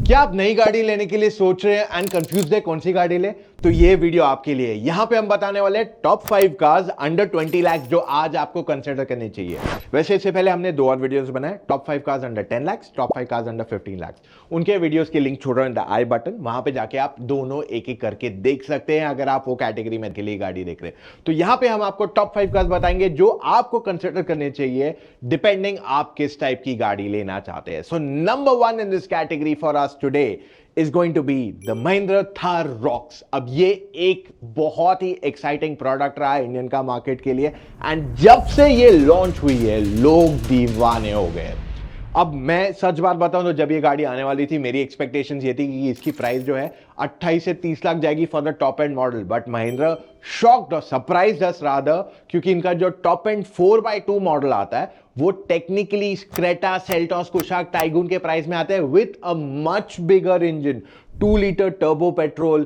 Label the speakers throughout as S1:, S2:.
S1: क्या आप नई गाड़ी लेने के लिए सोच रहे हैं एंड कंफ्यूज है कौन सी गाड़ी ले? तो ये वीडियो आपके लिए। यहां पे हम बताने वाले हैं टॉप 5 कार्स अंडर 20 लाख जो आज आपको कंसिडर करनी चाहिए। वैसे इससे पहले हमने 2 और वीडियोस बनाए, top 5 cars under 10 lakh, top 5 cars under 15 lakh. उनके वीडियोस की लिंक छोड़ रहा हूं इन द आई बटन, वहां पे जाके आप दोनों एक एक करके देख सकते हैं अगर आप वो कैटेगरी में के लिए गाड़ी देख रहे हैं। तो यहां पे हम आपको टॉप 5 कार्स बताएंगे जो आपको कंसिडर करने चाहिए डिपेंडिंग आप किस टाइप की गाड़ी लेना चाहते हैं। So number 1 in this category for us today is going to be the Mahindra Thar Rocks। अब ये एक बहुत ही एक्साइटिंग प्रोडक्ट रहा है इंडियन का मार्केट के लिए एंड जब से ये लॉन्च हुई है लोग दीवाने हो गए। अब मैं सच बात बताऊं तो जब ये गाड़ी आने वाली थी मेरी एक्सपेक्टेशंस ये थी कि इसकी प्राइस जो है 28 से 30 लाख जाएगी for the top and model, but Mahindra shocked और सरप्राइज्ड अस रादर, क्योंकि इनका जो टॉप एंड 4x2 मॉडल आता है वो technically Creta, Seltos, Kushaq, tycoon के प्राइस में आते हैं with a much bigger engine, 2 litre turbo petrol,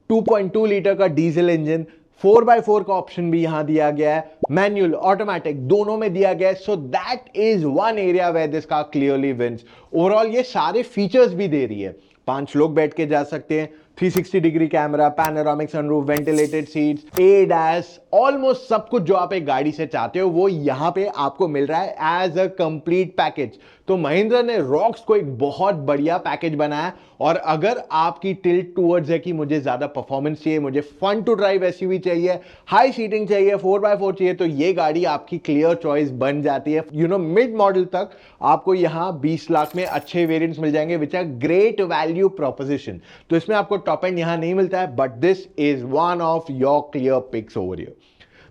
S1: 2.2 litre का डीजल इंजन, 4x4 का ऑप्शन भी यहां दिया गया है, मैनुअल ऑटोमेटिक दोनों में दिया गया है। So that is one area where this car clearly wins. Overall ये सारे फीचर्स भी दे रही है, 5 लोग बैठ के जा सकते हैं, 360 degree camera, panoramic sunroof, ventilated seats, ADAS, almost सब कुछ जो आप एक गाड़ी से चाहते हो वो यहां पे आपको मिल रहा है एज अ कंप्लीट पैकेज। तो महिंद्रा ने रॉक्स को एक बहुत बढ़िया पैकेज बनाया। और अगर आपकी टिल्ट टूवर्ड्स है कि मुझे ज्यादा परफॉर्मेंस चाहिए, मुझे फन टू ड्राइव एसयूवी चाहिए, हाई सीटिंग चाहिए, 4x4 चाहिए, तो ये गाड़ी आपकी क्लियर चॉइस बन जाती है। मिड मॉडल तक आपको यहां 20 लाख में अच्छे वेरिएंट्स मिल जाएंगे which are great value proposition. तो इसमें आपको टॉप एंड यहां नहीं मिलता है, but this is one of your clear picks over here.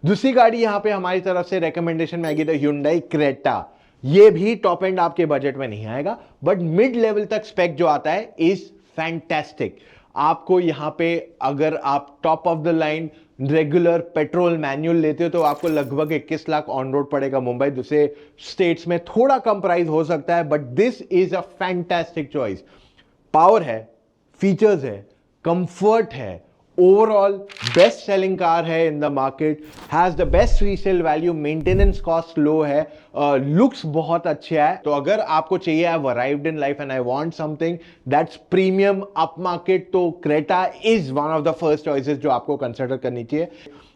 S1: दूसरी गाड़ी यहां पे हमारी तरफ से रिकमेंडेशन में आएगी तो Hyundai Creta। ये भी टॉप एंड आपके बजट में नहीं आएगा, बट मिड लेवल तक स्पेक जो आता है इज फैंटास्टिक। आपको यहां पे अगर आप top of the line regular petrol manual लेते हो तो आपको लगभग 21 लाख ऑन रोड पड़ेगा मुंबई, दूसरे स्टेट्स में थोड़ा कम प्राइस हो सकता है, but this is a fantastic choice. Power है, फीचर्स है, कंफर्ट है, ओवरऑल बेस्ट सेलिंग कार है in the market, has the best resale value, maintenance cost low है, लुक्स बहुत अच्छा है। तो अगर आपको चाहिए I have arrived in life and I want something that's premium up market, तो Creta is one of the first choices जो आपको कंसिडर करनी चाहिए।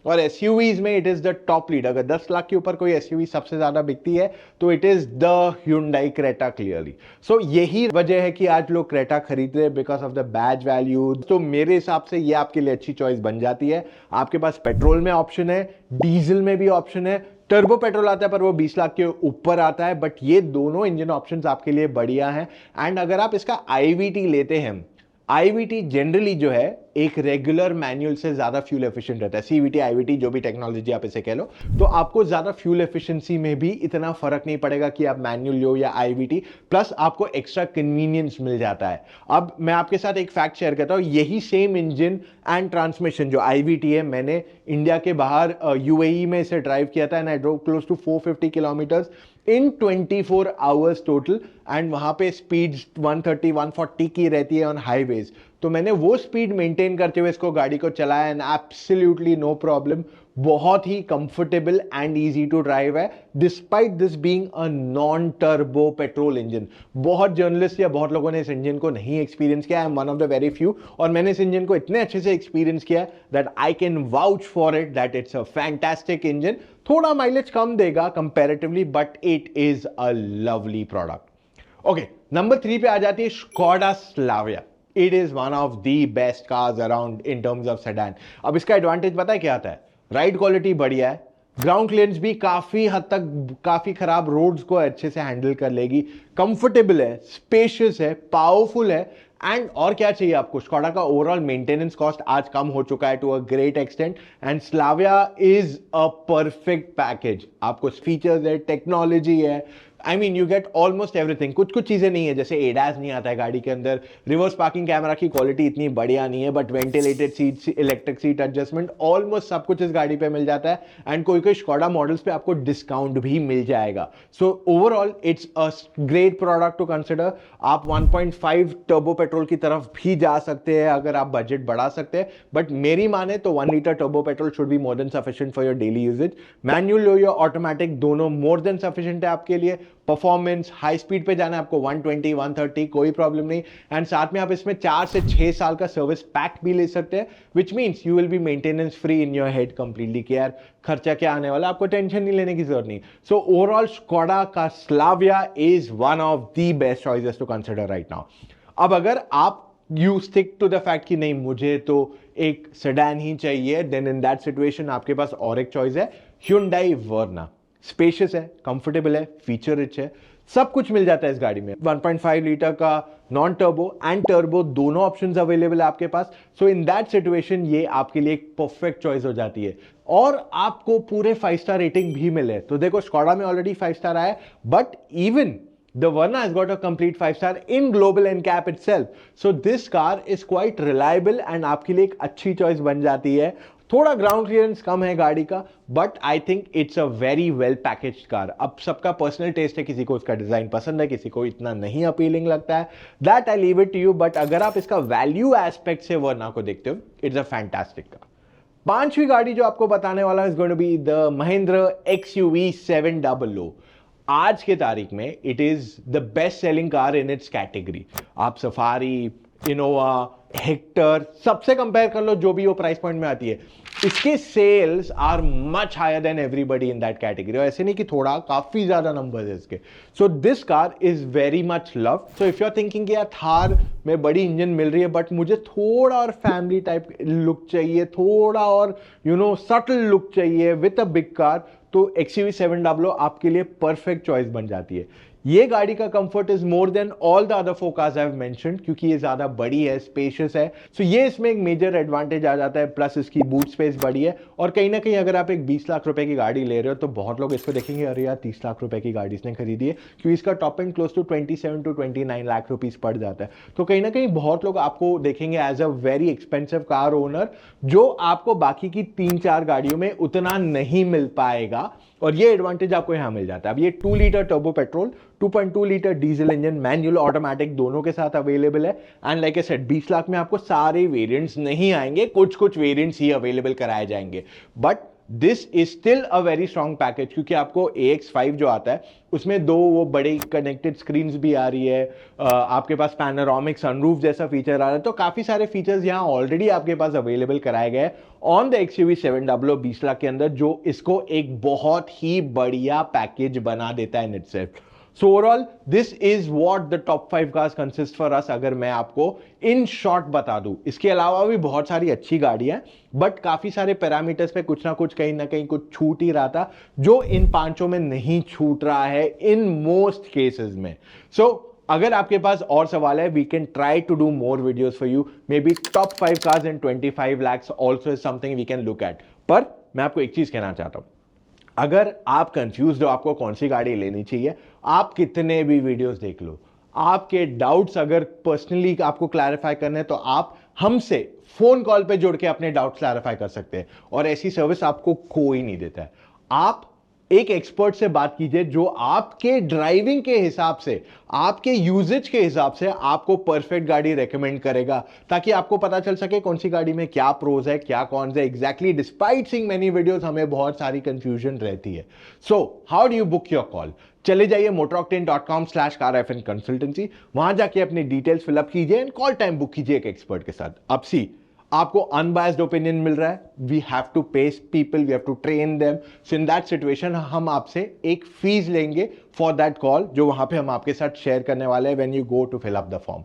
S1: और एसयूवीज में it is the top lead. अगर 10 लाख के ऊपर कोई एसयूवी सबसे ज्यादा बिकती है तो it is the Hyundai Creta clearly. So यही वजह है कि आज लोग क्रेटा खरीद रहे हैं because of the badge value. तो मेरे हिसाब से ये आपके लिए अच्छी चॉइस बन जाती है। आपके पास पेट्रोल में ऑप्शन है, डीजल में भी ऑप्शन है, टर्बो पेट्रोल आता है पर वो 20 लाख के ऊपर आता है, बट ये दोनों इंजन ऑप्शंस आपके लिए बढ़िया हैं। एंड अगर आप इसका आईवीटी लेते हैं, आईवीटी जनरली जो है एक रेगुलर मैनुअल से ज्यादा फ्यूल एफिशिएंट रहता है, सीवीटी आईवीटी जो भी टेक्नोलॉजी आप इसे कह लो, तो आपको ज्यादा फ्यूल एफिशिएंसी में भी इतना फर्क नहीं पड़ेगा कि आप मैनुअल लो या आईवीटी, प्लस आपको एक्स्ट्रा कन्वीनियंस मिल जाता है। अब मैं आपके साथ एक फैक्ट शेयर करता हूं, यही सेम इंजन एंड ट्रांसमिशन जो आईवीटी है, मैंने इंडिया के बाहर यूएई में इसे ड्राइव किया था and I drove close to 450 kilometres in 24 hours total, and वहां पे स्पीड 130-140 की रहती है ऑन हाईवेज। तो मैंने वो स्पीड मेंटेन करते हुए इसको गाड़ी को चलाया एंड एब्सोल्युटली नो प्रॉब्लम। बहुत ही comfortable and easy to drive है despite this being a non turbo petrol engine. बहुत जर्नलिस्ट या बहुत लोगों ने इस इंजन को नहीं एक्सपीरियंस किया, I am one of the very few, और मैंने इस इंजन को इतने अच्छे से एक्सपीरियंस किया that I can vouch for it that it's a fantastic engine. थोड़ा माइलेज कम देगा comparatively, but it is a lovely product. Okay, number 3 पे आ जाती है Škoda Slavia। It is one of the best cars around in terms of sedan. अब इसका advantage पता है क्या आता है? राइड क्वालिटी बढ़िया है, ग्राउंड क्लियरेंस भी काफी हद तक काफी खराब रोड्स को अच्छे से हैंडल कर लेगी, कंफर्टेबल है, स्पेशियस है, पावरफुल है, एंड और क्या चाहिए आपको? स्कोडा का ओवरऑल मेंटेनेंस कॉस्ट आज कम हो चुका है to a great extent, and Slavia is a perfect package. आपको फीचर्स है, टेक्नोलॉजी है, I mean you get almost everything. कुछ कुछ चीजें नहीं है, जैसे एडास नहीं आता है गाड़ी के अंदर, रिवर्स पार्किंग कैमरा की क्वालिटी इतनी बढ़िया नहीं है, but ventilated seat, electric seat adjustment, almost सब कुछ इस गाड़ी पे मिल जाता है। एंड कोई कोई Škoda मॉडल्स पे आपको डिस्काउंट भी मिल जाएगा। So overall it's a great product to consider. आप 1.5 टर्बो पेट्रोल की तरफ भी जा सकते हैं अगर आप बजट बढ़ा सकते हैं, बट मेरी माने तो 1 litre turbo petrol should be more than sufficient for your daily usage. Manual लो या ऑटोमेटिक दोनों मोर देन सफिशिएंट है आपके लिए। परफॉर्मेंस, हाई स्पीड पे जाना है आपको 120 130 कोई प्रॉब्लम नहीं। एंड साथ में आप इसमें 4 से 6 साल का सर्विस पैक भी ले सकते हैं, which means you will be maintenance free in your head completely कि यार खर्चा क्या आने वाला, आपको टेंशन नहीं लेने की जरूरत नहीं। सो ओवरऑल स्कोडा का Slavia is one of the best choices to consider right now. अब अगर आप you stick to the fact कि नहीं मुझे तो एक सेडान ही चाहिए, देन इन दैट सिचुएशन आपके पास और एक चॉइस है, Hyundai Verna। स्पेशियस है, कंफर्टेबल है, फीचर रिच है, सब कुछ मिल जाता है इस गाड़ी में। 1.5 लीटर का नॉन टर्बो एंड टर्बो दोनों ऑप्शंस अवेलेबल है आपके पास। सो इन दैट सिचुएशन ये आपके लिए एक परफेक्ट चॉइस हो जाती है और आपको पूरे 5 स्टार रेटिंग भी मिले। तो देखो स्कोडा में ऑलरेडी 5 स्टार आया, but even the Verna has got a complete 5 star in global NCAP itself. So this car is quite reliable and आपके लिए एक अच्छी चॉइस बन जाती है। थोड़ा ग्राउंड क्लियरेंस कम है गाड़ी का, but I think it's a very well packaged car. अब सबका पर्सनल टेस्ट है, किसी को उसका डिजाइन पसंद है, किसी को इतना नहीं अपीलिंग लगता है, that I leave it to you. But अगर आप इसका वैल्यू एस्पेक्ट से वर्ना को देखते हो, इट्स अ फैंटास्टिक कार। पांचवी गाड़ी जो आपको बताने वाला is going to be the Mahindra XUV 700। आज के तारीख में it is the best selling car in its category. आप सफारी, इनोवा, हेक्टर सबसे कंपेयर कर लो, जो भी वो प्राइस पॉइंट में आती है, इसके sales are much higher than everybody in that category. ऐसे नहीं कि थोड़ा, काफी ज्यादा नंबर्स है इसके। So this car is very much love. So if you are thinking यार थार में बड़ी इंजन मिल रही है बट मुझे थोड़ा और फैमिली टाइप लुक चाहिए, थोड़ा और सटल लुक चाहिए विद अ बिग कार, तो XUV 700 आपके लिए परफेक्ट चॉइस बन जाती है। ये गाड़ी का comfort is more than all the other 4 cars I have mentioned, क्योंकि ये ज्यादा बड़ी है, स्पेशियस है। सो ये इसमें एक मेजर एडवांटेज आ जाता है। प्लस इसकी बूट स्पेस बड़ी है और कहीं ना कहीं अगर आप एक 20 लाख रुपए की गाड़ी ले रहे हो तो बहुत लोग इसको देखेंगे, अरे यार 30 लाख रुपए की गाड़ी इसने खरीदी है, क्योंकि इसका top end close to 27 to 29 lakh rupees पड़ जाता है। तो कहीं ना कहीं बहुत लोग आपको देखेंगे as a very expensive car owner, जो आपको बाकी की 3-4 गाड़ियों में उतना नहीं मिल पाएगा, और ये एडवांटेज आपको यहां मिल जाता है। अब ये 2 litre turbo petrol, 2.2 litre diesel engine, manual automatic दोनों के साथ अवेलेबल है। And like I said 20 lakh में आपको सारे वेरिएंट्स नहीं आएंगे, कुछ कुछ वेरिएंट्स ही अवेलेबल कराए जाएंगे, but this is still a very strong package, क्योंकि आपको AX5 जो आता है उसमें 2 वो बड़े कनेक्टेड स्क्रीन्स भी आ रही है, आपके पास पैनोरामिक सनरूफ जैसा फीचर आ रहा है। तो काफी सारे फीचर्स यहाँ ऑलरेडी आपके पास अवेलेबल कराए गए ऑन द XUV 700 20 लाख के अंदर, जो इसको एक बहुत ही बढ़िया पैकेज बना देता है in itself. So overall this is what the top 5 cars consist for us. अगर मैं आपको इन शॉर्ट बता दूं, इसके अलावा भी बहुत सारी अच्छी गाड़ियां हैं, बट काफी सारे पैरामीटर्स पे कुछ ना कुछ कहीं ना कहीं कुछ छूट ही रहा था, जो इन पांचों में नहीं छूट रहा है इन मोस्ट केसेस में। सो अगर आपके पास और सवाल है, we can try to do more videos for you. Maybe top 5 cars in 25 lakhs also is something we can look at. पर मैं आपको एक चीज कहना चाहता हूं, अगर आप कंफ्यूज हो आपको कौन सी गाड़ी लेनी चाहिए, आप कितने भी वीडियोस देख लो, आपके डाउट्स अगर पर्सनली आपको क्लैरिफाई करने हैं तो आप हमसे फोन कॉल पे जुड़ के अपने डाउट्स क्लैरिफाई कर सकते हैं, और ऐसी सर्विस आपको कोई नहीं देता है। आप एक एक्सपर्ट से बात कीजिए जो आपके ड्राइविंग के हिसाब से, आपके यूजेज के हिसाब से आपको परफेक्ट गाड़ी रेकमेंड करेगा, ताकि आपको पता चल सके कौन सी गाड़ी में क्या प्रोज है, क्या कॉन्स है। Exactly, despite seeing many videos हमें बहुत सारी कंफ्यूजन रहती है। So how do you book your call? चले जाइए motoroctane.com/car-FN consultancy, वहां जाके अपनी डिटेल्स फिलअप कीजिए एंड कॉल टाइम बुक कीजिए एक एक्सपर्ट के साथ। अब सी आपको अनबायस्ड ओपिनियन मिल रहा है, we have to pay people, we have to train them. So in that situation हम आपसे एक फीस लेंगे फॉर दैट कॉल, जो वहां पे हम आपके साथ शेयर करने वाले हैं when you go to fill up the form.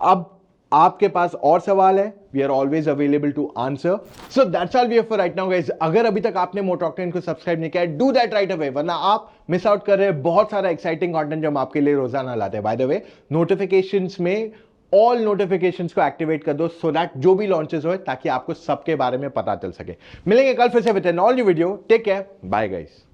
S1: अब आपके पास और सवाल है, we are always available to answer. So that's all we have for right now guys. अगर अभी तक आपने मोटर ऑक्टेन को सब्सक्राइब नहीं किया है, डू दैट राइट अवे, वरना आप मिस आउट कर रहे हैं बहुत सारा एक्साइटिंग कंटेंट जो हम आपके लिए रोजाना लाते हैं। बाय द वे, नोटिफिकेशंस में ऑल नोटिफिकेशंस को एक्टिवेट कर दो, सो दैट जो भी लॉन्चेस हो ताकि आपको सबके बारे में पता चल सके। मिलेंगे कल फिर से with an all new video. Take care, bye guys.